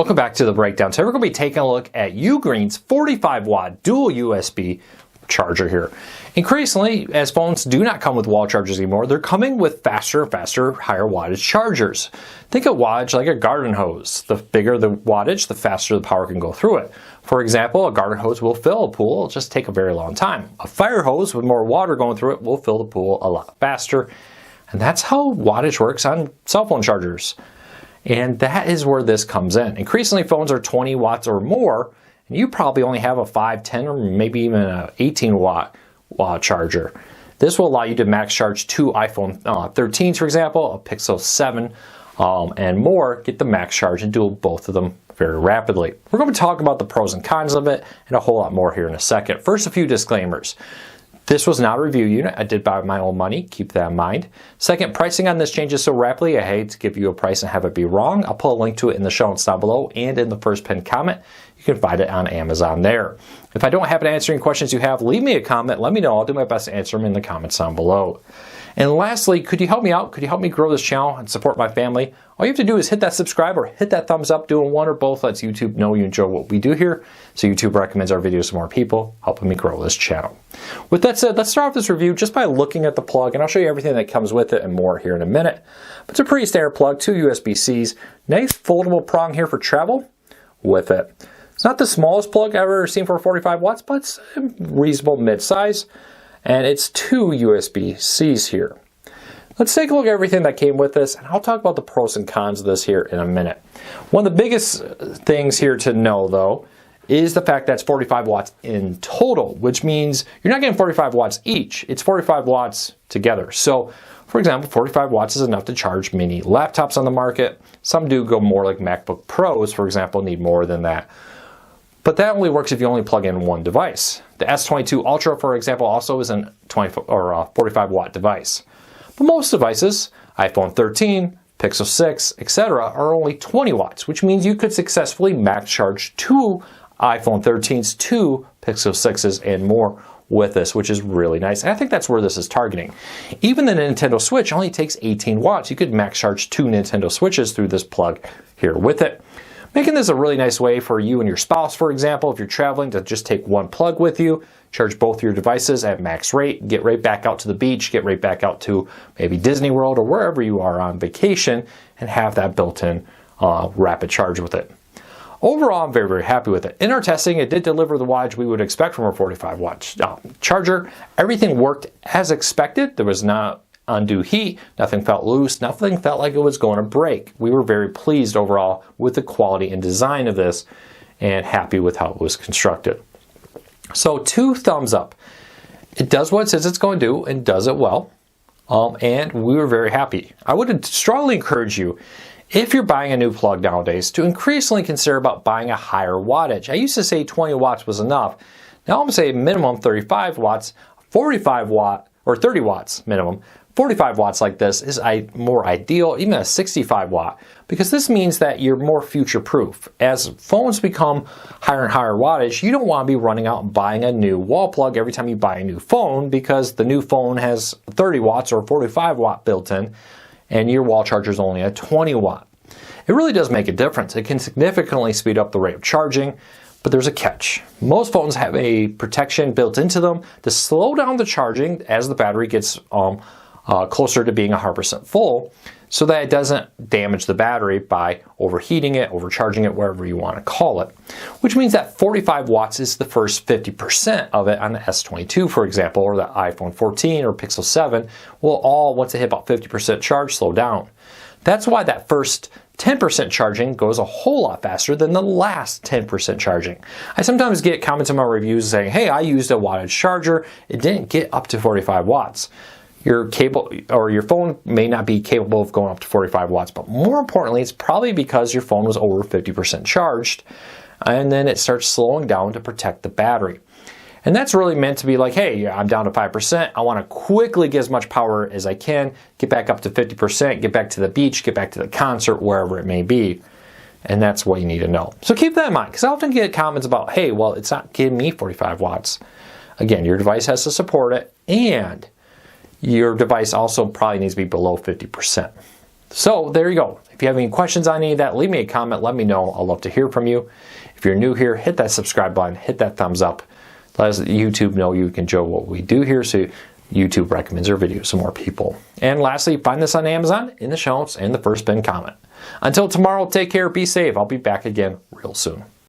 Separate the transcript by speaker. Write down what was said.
Speaker 1: Welcome back to the breakdown. Today we're going to be taking a look at UGREEN's 45 watt dual USB charger here. Increasingly, as phones do not come with wall chargers anymore, they're coming with faster and faster, higher wattage chargers. Think of wattage like a garden hose. The bigger the wattage, the faster the power can go through it. For example, a garden hose will fill a pool, it'll just take a very long time. A fire hose with more water going through it will fill the pool a lot faster. And that's how wattage works on cell phone chargers. And that is where this comes in. Increasingly, phones are 20 watts or more, and you probably only have a 5, 10, or maybe even an 18 watt charger. This will allow you to max charge two iPhone 13s, for example, a Pixel 7, and more, get the max charge and do both of them very rapidly. We're going to talk about the pros and cons of it and a whole lot more here in a second. First, a few disclaimers. This was not a review unit. I did buy my own money. Keep that in mind. Second, pricing on this changes so rapidly, I hate to give you a price and have it be wrong. I'll put a link to it in the show notes down below and in the first pinned comment. You can find it on Amazon there. If I don't happen to answer any questions you have, leave me a comment. Let me know. I'll do my best to answer them in the comments down below. And lastly, could you help me out? Could you help me grow this channel and support my family? All you have to do is hit that subscribe or hit that thumbs up. Doing one or both lets YouTube know you enjoy what we do here, so YouTube recommends our videos to more people, helping me grow this channel. With that said, let's start off this review just by looking at the plug, and I'll show you everything that comes with it and more here in a minute. But it's a pretty standard plug, two USB-Cs, nice foldable prong here for travel with it. It's not the smallest plug I've ever seen for 45 watts, but it's a reasonable mid-size. And it's two USB-Cs here. Let's take a look at everything that came with this, and I'll talk about the pros and cons of this here in a minute. One of the biggest things here to know, though, is the fact that it's 45 watts in total, which means you're not getting 45 watts each. It's 45 watts together. So, for example, 45 watts is enough to charge mini laptops on the market. Some do go more like MacBook Pros, for example, need more than that. But that only works if you only plug in one device. The S22 Ultra, for example, also is a 45 watt device. But most devices, iPhone 13, Pixel 6, etc., are only 20 watts, which means you could successfully max charge two iPhone 13s, two Pixel 6s, and more with this, which is really nice. And I think that's where this is targeting. Even the Nintendo Switch only takes 18 watts. You could max charge two Nintendo Switches through this plug here with it. Making this a really nice way for you and your spouse, for example, if you're traveling, to just take one plug with you, charge both your devices at max rate, get right back out to the beach, get right back out to maybe Disney World or wherever you are on vacation, and have that built-in rapid charge with it. Overall, I'm very, very happy with it. In our testing, it did deliver the wattage we would expect from a 45 watt charger. Everything worked as expected. There was not undue heat, nothing felt loose, nothing felt like it was going to break. We were very pleased overall with the quality and design of this and happy with how it was constructed. So 2 thumbs up. It does what it says it's going to do and does it well, and we were very happy. I would strongly encourage you, if you're buying a new plug nowadays, to increasingly consider about buying a higher wattage. I used to say 20 watts was enough. Now I'm going to say minimum 35 watts, 45 watt, or 30 watts minimum. 45 watts like this is more ideal, even a 65 watt, because this means that you're more future-proof. As phones become higher and higher wattage, you don't want to be running out and buying a new wall plug every time you buy a new phone, because the new phone has 30 watts or 45 watt built in, and your wall charger is only a 20 watt. It really does make a difference. It can significantly speed up the rate of charging, but there's a catch. Most phones have a protection built into them to slow down the charging as the battery gets closer to being 100% full, so that it doesn't damage the battery by overheating it, overcharging it, whatever you want to call it. Which means that 45 watts is the first 50% of it on the S22, for example, or the iPhone 14 or Pixel 7 will all, once they hit about 50% charge, slow down. That's why that first 10% charging goes a whole lot faster than the last 10% charging. I sometimes get comments in my reviews saying, hey, I used a wattage charger, it didn't get up to 45 watts. Your cable or your phone may not be capable of going up to 45 watts, but more importantly, it's probably because your phone was over 50% charged, and then it starts slowing down to protect the battery. And that's really meant to be like, hey, I'm down to 5%. I want to quickly get as much power as I can, get back up to 50%, get back to the beach, get back to the concert, wherever it may be. And that's what you need to know. So keep that in mind, because I often get comments about, hey, well, it's not giving me 45 watts. Again, your device has to support it, and your device also probably needs to be below 50%. So there you go. If you have any questions on any of that, leave me a comment. Let me know. I'd love to hear from you. If you're new here, hit that subscribe button. Hit that thumbs up. Let YouTube know you can enjoy what we do here so YouTube recommends our videos to more people. And lastly, find this on Amazon in the show notes and the first pinned comment. Until tomorrow, take care, be safe. I'll be back again real soon.